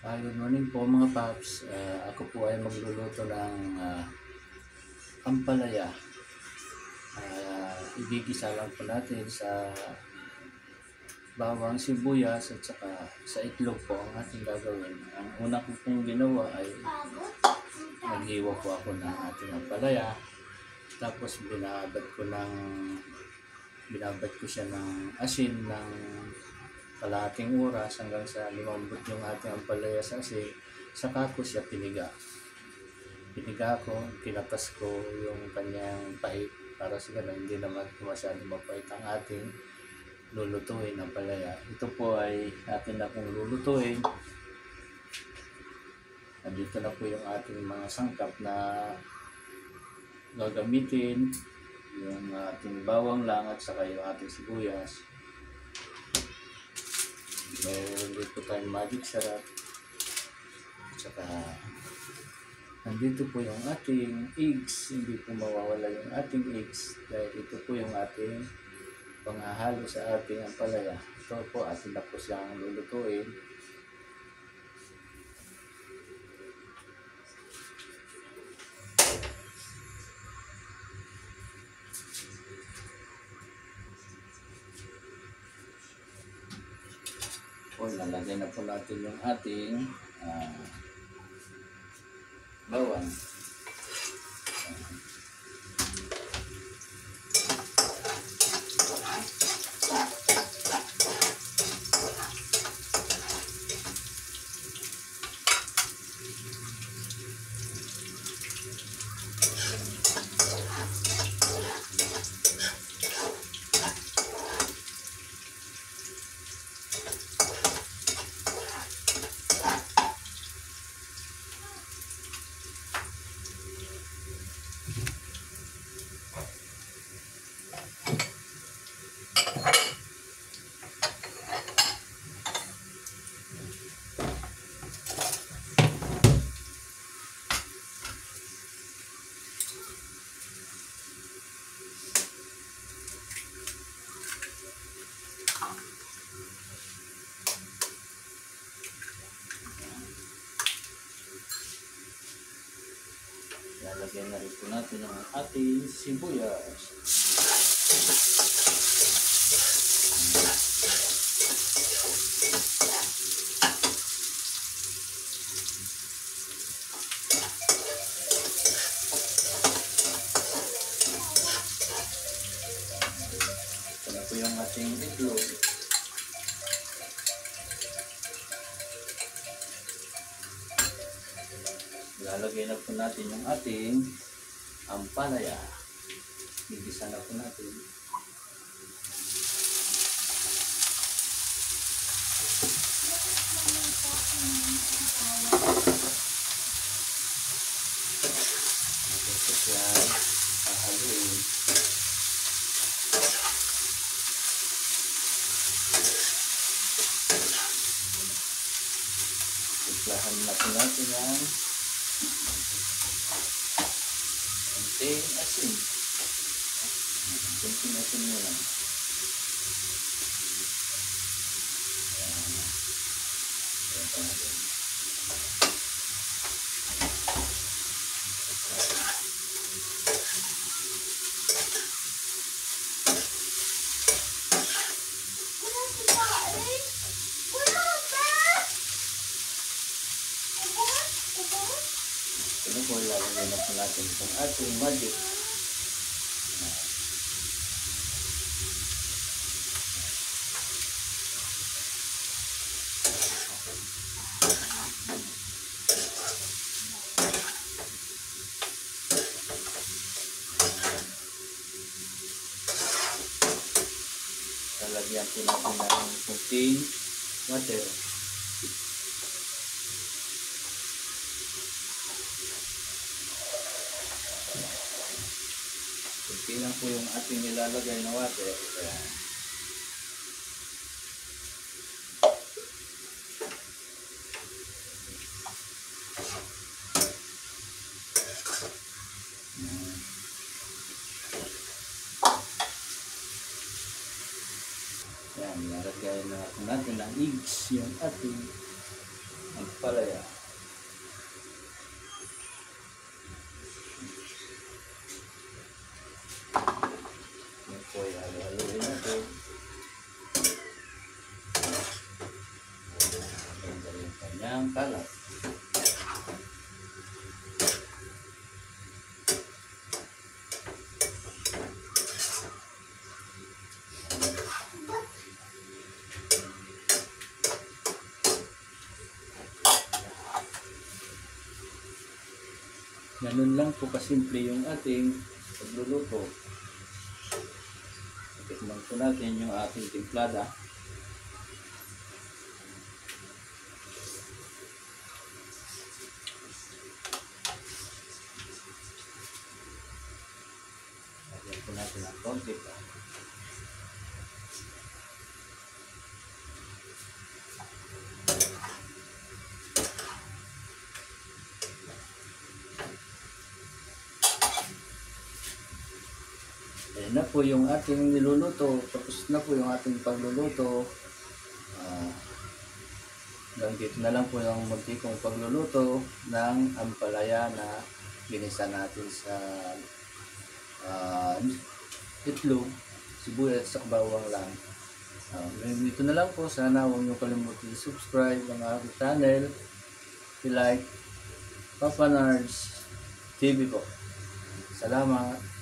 Good morning po mga paps. Ako po ay magluluto ng ampalaya. Igigisa lang po natin sa bawang, sibuyas at saka sa itlog po ang ating gagawin. Ang una ko pong ginawa ay naghiwa po ako ng ating ampalaya. Tapos binabad ko siya ng asin ng kalahating oras hanggang sa lumambot yung ating ampalaya sa asin. Saka ko siya piniga. Piniga ko, kinatas ko yung kanyang pait para sa ganun hindi naman masyado mapait ang ating lulutuin ang palaya. Ito po ay atin na pong lulutuin. Nandito na po yung ating mga sangkap na gagamitin. Yung ating bawang lang at saka yung ating sibuyas. Meron din po tayong magic sarap. At saka nandito po yung ating eggs. Hindi po mawawala yung ating eggs dahil ito po yung ating panghahalo sa ating ampalaya. Ito po atin na po siyang lulutuin. Lalagay na po natin yung ating bawang. Lalagyan na rin po natin ang ating sibuyas. Ito na po yung ating itlog. Lalagay na po natin yung ating ampalaya. Gigisa na po natin. Ito siya hahaluin. Timplahan na po natin ang konting asin. Konting asin mo lang. Ito po, ilalagay na po natin itong ating magic. Lalagyan po natin ng kunting water. Kunti lang po yung ating nilalagay na water. Ayan. Yan, nalagay na natin ng eggs yung ating ampalaya. Yan po ay halo-haloin natin. Ganda yung kanyang kalat. Ganun lang po kasimple yung ating pagluluto. Tikman po natin yung ating timplada. Lagyan po natin ang konti pa. Ayan na po yung ating niluluto. Tapos na po yung ating pagluluto. Hanggang dito na lang po yung muntikong pagluluto ng ampalaya na ginisa natin sa itlog, sibuyas at bawang lang. Dito na lang po. Sana huwag niyo kalimutan i-subscribe ang aking channel. I-like Papa Nards TV po. Salamat.